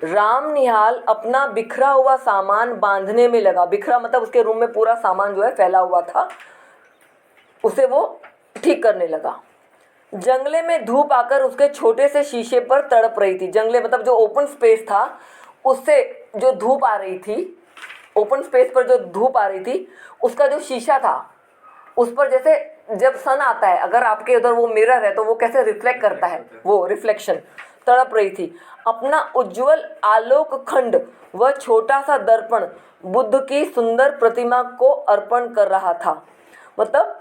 राम निहाल अपना बिखरा हुआ सामान बांधने में लगा। बिखरा मतलब उसके रूम में पूरा सामान जो है फैला हुआ था, उसे वो ठीक करने लगा। जंगले में धूप आकर उसके छोटे से शीशे पर तड़प रही थी। जंगले मतलब जो ओपन स्पेस था, उससे जो धूप आ रही थी, ओपन स्पेस पर जो धूप आ रही थी, उसका जो शीशा था उस पर जैसे जब सन आता है, अगर आपके उधर वो मिरर है तो वो कैसे रिफ्लेक्ट करता है, वो रिफ्लेक्शन, तड़प रही थी। अपना उज्जवल आलोक खंड वह छोटा सा दर्पण बुद्ध की सुंदर प्रतिमा को अर्पण कर रहा था। मतलब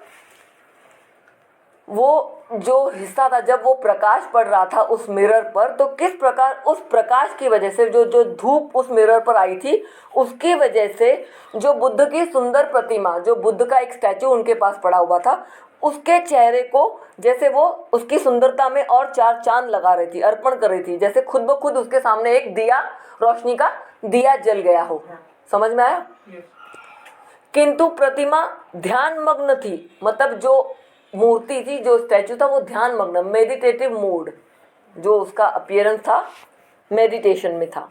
वो जो हिस्सा था, जब वो प्रकाश पड़ रहा था उस मिरर पर, तो किस प्रकार उस प्रकाश की वजह से जो जो धूप उस मिरर पर आई थी, उसकी वजह से जो बुद्ध की सुंदर प्रतिमा, जो बुद्ध का एक स्टैचू उनके पास पड़ा हुआ था, उसके चेहरे को जैसे वो उसकी सुंदरता में और चार चांद लगा रही थी, अर्पण कर रही थी, जैसे खुद ब खुद उसके सामने एक दिया, रोशनी का दिया जल गया हो। समझ में आया? किंतु प्रतिमा ध्यान मग्न थी। मतलब जो मूर्ति थी, जो स्टैचू था, वो ध्यान मग्न, मेडिटेटिव मूड, जो उसका अपीयरेंस था, मेडिटेशन में था।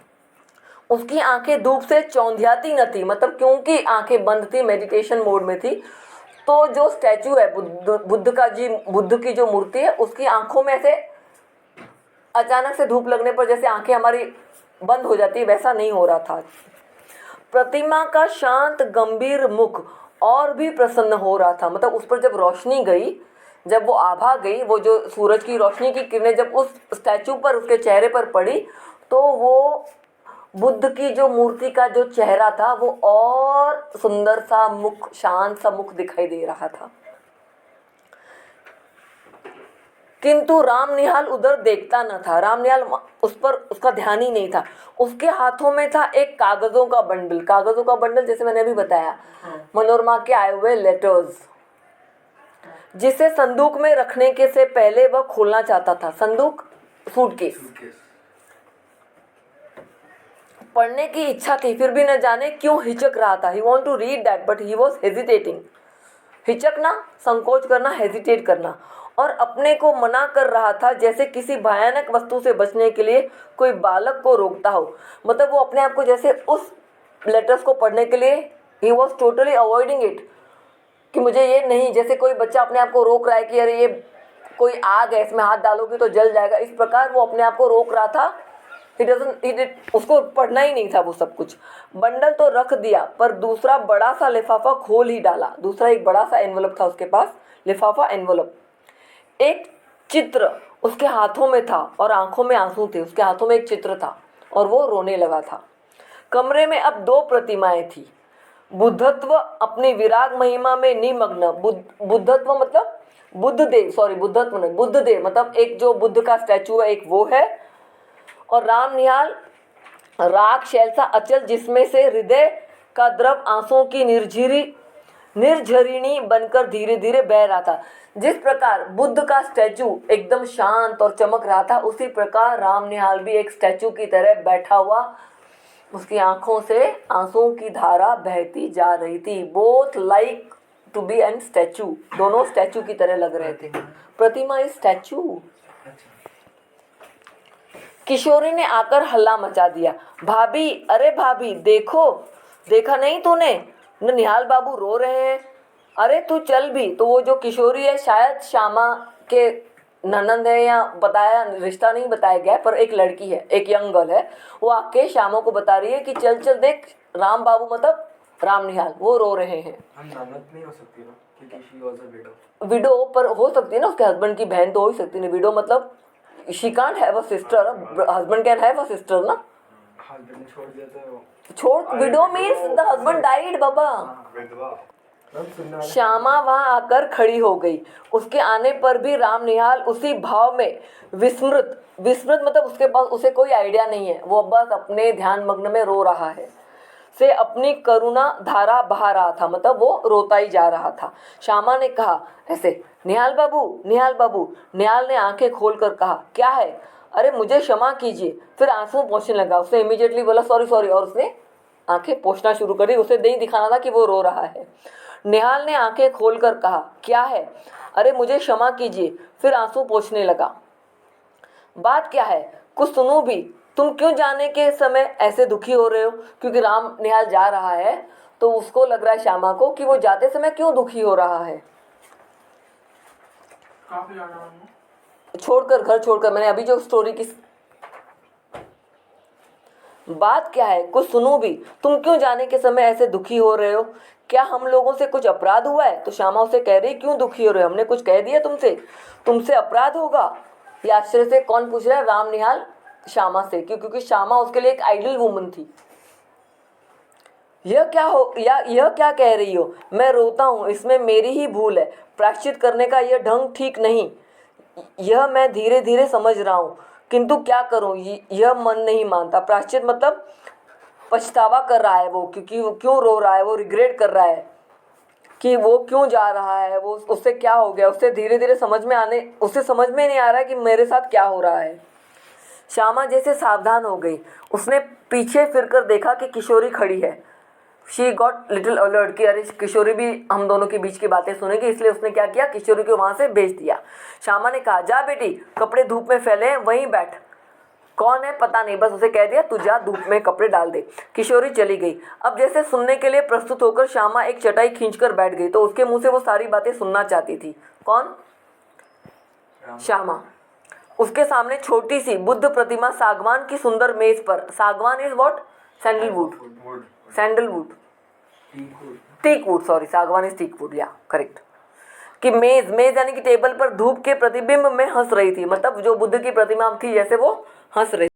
उसकी आंखें धूप से चौंधियाती न थी, मतलब क्योंकि आंखें बंद थी, मेडिटेशन मोड में थी, तो जो स्टैचू है बुद्ध की जो मूर्ति है, उसकी आंखों में से अचानक से धूप लगने पर जैसे आंखें हमारी बंद हो जाती है, वैसा नहीं हो रहा था। प्रतिमा का शांत गंभीर मुख और भी प्रसन्न हो रहा था। मतलब उस पर जब रोशनी गई, जब वो आभा गई, वो जो सूरज की रोशनी की किरणें जब उस स्टैचू पर, उसके चेहरे पर पड़ी, तो वो बुद्ध की जो मूर्ति का जो चेहरा था, वो और सुंदर सा मुख, शांत सा मुख दिखाई दे रहा था। किंतु राम निहाल उधर देखता न था। राम निहाल उस पर, उसका ध्यान ही नहीं था। उसके हाथों में था एक कागजों का बंडल। कागजों का बंडल जैसे मैंने अभी बताया, मनोरमा के आए हुए लेटर्स, जिसे संदूक में रखने के से पहले वह खोलना चाहता था। संदूक, सूटकेस। पढ़ने की इच्छा थी, फिर भी न जाने क्यों हिचक रहा था। He want to read that but he was hesitating. हिचकना, संकोच करना, हेजिटेट करना, और अपने को मना कर रहा था, जैसे किसी भयानक वस्तु से बचने के लिए कोई बालक को रोकता हो। मतलब वो अपने आप को जैसे उस लेटर्स को पढ़ने के लिए, he was totally avoiding it, कि मुझे ये नहीं, जैसे कोई बच्चा अपने आप को रोक रहा है कि अरे ये कोई आग है, इसमें हाथ डालोगे तो जल जाएगा, इस प्रकार वो अपने आप को रोक रहा था। उसको पढ़ना ही नहीं था वो सब कुछ। बंडल तो रख दिया, पर दूसरा बड़ा सा लिफाफा खोल ही डाला। दूसरा एक बड़ा सा एनवलप था उसके पास, लिफाफा, एनवलप। एक चित्र उसके हाथों में था और आंखों में आंसू थे। उसके हाथों में एक चित्र था और वो रोने लगा था। कमरे में अब दो प्रतिमाएं थी। बुद्धत्व अपनी विराग महिमा में निमग्न। बुद्धत्व मतलब बुद्धदेव, सॉरी बुद्धत्व नहीं, बुद्धदेव मतलब एक जो बुद्ध का स्टैचू है, एक वो है, और राम निहाल राग शैलसा अचल, जिसमें से हृदय का द्रव आंसुओं की निर्झरिणी बनकर धीरे धीरे बह रहा था। जिस प्रकार बुद्ध का स्टैचू एकदम शांत और चमक रहा था, उसी प्रकार राम निहाल भी एक स्टैचू की तरह बैठा हुआ, उसकी आंखों से आंसुओं की धारा बहती जा रही थी। Both like to be an statue, दोनों स्टैचू की तरह लग रहे थे। प्रतिमा इज स्टैचू। किशोरी ने आकर हल्ला मचा दिया। भाभी, अरे भाभी देखो, देखा नहीं तूने, निहाल बाबू रो रहे हैं। अरे तू चल भी। तो वो जो किशोरी है, शायद श्यामा के ननंद है, या बताया, रिश्ता नहीं बताया गया, पर एक लड़की है, एक यंग गर्ल है, वो आके श्यामा को बता रही है कि चल चल देख, राम बाबू मतलब राम निहाल वो रो रहे हैं। ननद नहीं हो सकती ना, क्योंकि she was a window. Window पर हो सकती है ना, उसके हस्बैंड की बहन तो हो ही सकती है। विडो मतलब she can't have a sister, husband can have a sister ना। हस्बैंड छोड़ दिया तो छोड़, widow means the husband died बाबा। श्यामा वहां आकर खड़ी हो गई। उसके आने पर भी राम निहाल उसी भाव में विस्मृत मतलब उसके पास, उसे कोई आइडिया नहीं है, वो बस अपने ध्यान मग्न में रो रहा है, से अपनी करुणा धारा बहा रहा था। मतलब वो रोता ही जा रहा था। श्यामा ने कहा ऐसे, निहाल बाबू, निहाल बाबू। निहाल ने आंखें खोलकर कहा, क्या है? अरे मुझे क्षमा कीजिए। फिर आंसू पोंछने लगा। उसने इमीडिएटली बोला सॉरी सॉरी, और उसने आंखें पोंछना शुरू कर दी। उसे नहीं दिखाना था कि वो रो रहा है। निहाल ने आंखें खोलकर कहा, क्या है? अरे मुझे क्षमा कीजिए। फिर आंसू पोंछने लगा। बात क्या है? कुछ सुनूं भी? तुम क्यों जाने के समय ऐसे दुखी हो रहे हो? क्योंकि राम निहाल जा रहा है तो उसको लग रहा है श्यामा को कि वो जाते समय क्यों दुखी हो रहा है। काफी जाना है छोड़कर, घर छोड़कर, मैंने अभी जो स्टोरी की बात क्या है, कुछ सुनो भी। तुम क्यों जाने के समय ऐसे दुखी हो रहे हो? क्या हम लोगों से कुछ अपराध हुआ है? तो श्यामा उसे कह रही क्यों दुखी हो रहे हो, हमने कुछ कह दिया तुमसे? तुमसे अपराध होगा? ये आश्चर्य से कौन पूछ रहा है? राम निहाल श्यामा से। क्यों? क्योंकि श्यामा उसके लिए एक आइडल वुमन थी। यह क्या कह रही हो? मैं रोता हूँ, इसमें मेरी ही भूल है। प्रायश्चित करने का यह ढंग ठीक नहीं। यह मैं धीरे धीरे समझ रहा हूँ, किंतु क्या करूँ, यह मन नहीं मानता। प्रायश्चित मतलब पछतावा कर रहा है वो, क्योंकि वो क्यों रो रहा है, वो रिग्रेट कर रहा है कि वो क्यों जा रहा है, वो उससे क्या हो गया। उसे धीरे धीरे उसे समझ में नहीं आ रहा है कि मेरे साथ क्या हो रहा है। श्यामा जैसे सावधान हो गई। उसने पीछे फिरकर देखा कि किशोरी खड़ी है। शी गॉट लिटिल अलर्ट कि अरे किशोरी भी हम दोनों के बीच की बातें सुनेगी, इसलिए उसने क्या किया, किशोरी को वहाँ से भेज दिया। श्यामा ने कहा, जा बेटी, कपड़े धूप में फैले हैं, वहीं बैठ। कौन है पता नहीं, बस उसे कह दिया तू जा धूप में कपड़े डाल दे। किशोरी चली गई। अब जैसे सुनने के लिए प्रस्तुत होकर श्यामा एक चटाई खींचकर बैठ गई, तो उसके मुंह से वो सारी बातें सुनना चाहती थी। कौन? श्यामा। उसके सामने छोटी सी बुद्ध प्रतिमा सागवान की सुंदर मेज पर। सागवान is what? Sandalwood. Sandalwood, teakwood, sorry, सागवान इज टीकवुड, या करेक्ट। कि मेज यानी कि टेबल पर धूप के प्रतिबिंब में हंस रही थी। मतलब जो बुद्ध की प्रतिमा थी जैसे वो हंस रही